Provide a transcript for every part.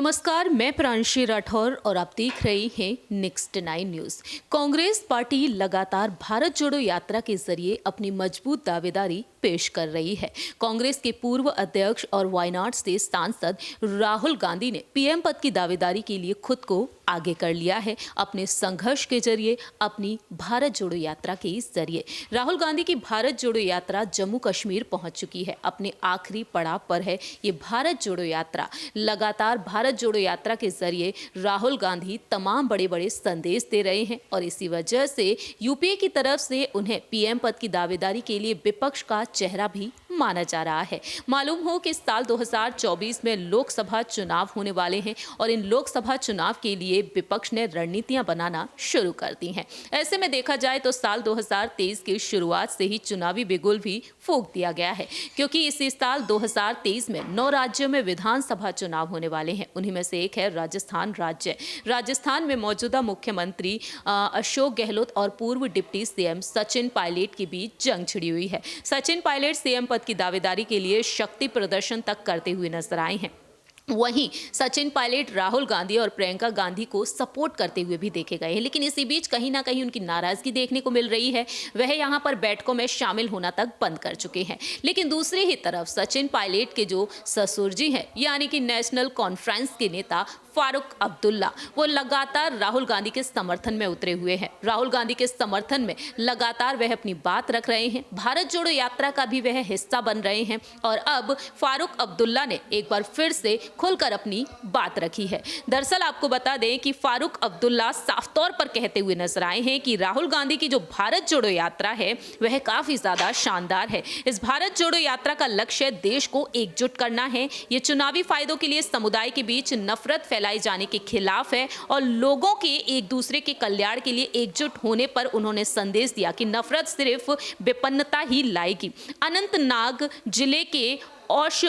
नमस्कार, मैं प्रांशी राठौर और आप देख रहे हैं नेक्स्ट 9 न्यूज। कांग्रेस पार्टी लगातार भारत जोड़ो यात्रा के जरिए अपनी मजबूत दावेदारी पेश कर रही है। कांग्रेस के पूर्व अध्यक्ष और वायनाड से सांसद राहुल गांधी ने पीएम पद की दावेदारी के लिए खुद को आगे कर लिया है। अपने संघर्ष के जरिए, अपनी भारत जोड़ो यात्रा के जरिए राहुल गांधी की भारत जोड़ो यात्रा जम्मू कश्मीर पहुंच चुकी है। अपने आखिरी पड़ाव पर है ये भारत जोड़ो यात्रा। लगातार भारत जोड़ो यात्रा के जरिए राहुल गांधी तमाम बड़े बड़े संदेश दे रहे हैं और इसी वजह से यूपीए की तरफ से उन्हें पीएम पद की दावेदारी के लिए विपक्ष का चेहरा भी माना जा रहा है। मालूम हो कि साल 2024 में लोकसभा चुनाव होने वाले हैं और इन लोकसभा चुनाव के लिए विपक्ष ने रणनीतियां बनाना शुरू कर दी हैं। ऐसे में देखा जाए तो साल 2023 की शुरुआत से ही चुनावी बिगुल भी फूंक दिया गया है, क्योंकि इसी साल 2023 में 9 राज्यों में विधानसभा चुनाव होने वाले हैं। उन्हीं में से एक है राजस्थान राज्य। राजस्थान में मौजूदा मुख्यमंत्री अशोक गहलोत और पूर्व डिप्टी सीएम सचिन पायलट के बीच जंग छिड़ी हुई है। सचिन पायलट सीएम पद की दावेदारी के लिए शक्ति प्रदर्शन तक करते हुए नजर आए हैं। वहीं सचिन पायलट राहुल गांधी और प्रियंका गांधी को सपोर्ट करते हुए भी देखे गए हैं, लेकिन इसी बीच कहीं ना कहीं उनकी नाराजगी देखने को मिल रही है। वह यहां पर बैठकों में शामिल होना तक बंद कर चुके हैं। लेकिन दूसरी ही तरफ सचिन पायलट के जो ससुर जी हैं, यानी कि नेशनल कॉन्फ्रेंस के नेता फारूक अब्दुल्ला, वो लगातार राहुल गांधी के समर्थन में उतरे हुए हैं। राहुल गांधी के समर्थन में लगातार वह अपनी बात रख रहे हैं। भारत जोड़ो यात्रा का भी वह हिस्सा बन रहे हैं और अब फारूक अब्दुल्ला ने एक बार फिर से खुलकर अपनी बात रखी है। दरअसल आपको बता दें कि फारूक अब्दुल्ला साफ तौर पर कहते हुए नजर आए हैं कि राहुल गांधी की जो भारत जोड़ो यात्रा है वह काफी ज्यादा शानदार है। इस भारत जोड़ो यात्रा का लक्ष्य देश को एकजुट करना है। ये चुनावी फायदों के लिए समुदाय के बीच नफरत फैलाई जाने के खिलाफ है और लोगों के एक दूसरे के कल्याण के लिए एकजुट होने पर उन्होंने संदेश दिया कि नफरत सिर्फ विपन्नता ही लाएगी। अनंतनाग जिले के औश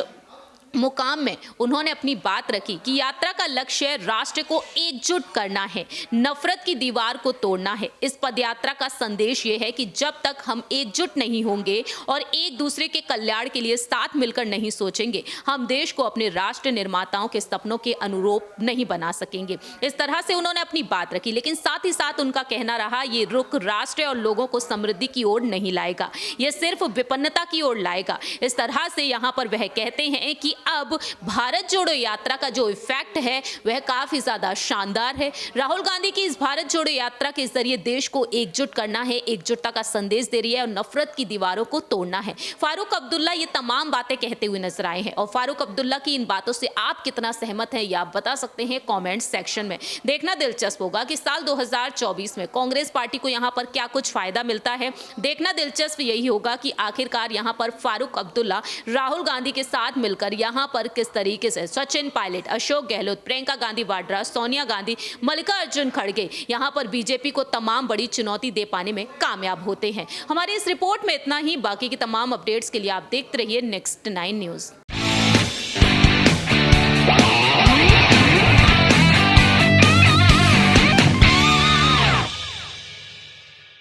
मुकाम में उन्होंने अपनी बात रखी कि यात्रा का लक्ष्य राष्ट्र को एकजुट करना है, नफरत की दीवार को तोड़ना है। इस पदयात्रा का संदेश ये है कि जब तक हम एकजुट नहीं होंगे और एक दूसरे के कल्याण के लिए साथ मिलकर नहीं सोचेंगे, हम देश को अपने राष्ट्र निर्माताओं के सपनों के अनुरूप नहीं बना सकेंगे। इस तरह से उन्होंने अपनी बात रखी, लेकिन साथ ही साथ उनका कहना रहा ये रुख राष्ट्र और लोगों को समृद्धि की ओर नहीं लाएगा, यह सिर्फ विपन्नता की ओर लाएगा। इस तरह से यहाँ पर वह कहते हैं कि अब भारत जोड़ो यात्रा का जो इफेक्ट है वह काफी ज्यादा शानदार है। राहुल गांधी की इस भारत जोड़ो यात्रा के जरिए देश को एकजुट करना है, एकजुटता का संदेश दे रही है और नफरत की दीवारों को तोड़ना है। फारूक अब्दुल्ला ये तमाम बातें कहते हुए नजर आए हैं और फारूक अब्दुल्ला की इन बातों से आप कितना सहमत हैं ये आप बता सकते हैं कमेंट सेक्शन में। देखना दिलचस्प होगा कि साल 2024 में कांग्रेस पार्टी को यहां पर क्या कुछ फायदा मिलता है। देखना दिलचस्प यही होगा कि आखिरकार यहां पर फारूक अब्दुल्ला राहुल गांधी के साथ मिलकर यहां पर किस तरीके से सचिन पायलट, अशोक गहलोत, प्रियंका गांधी वाड्रा, सोनिया गांधी, मल्लिकार्जुन खड़गे यहां पर बीजेपी को तमाम बड़ी चुनौती दे पाने में कामयाब होते हैं। हमारी इस रिपोर्ट में इतना ही। बाकी की तमाम अपडेट्स के लिए आप देखते रहिए नेक्स्ट 9 न्यूज।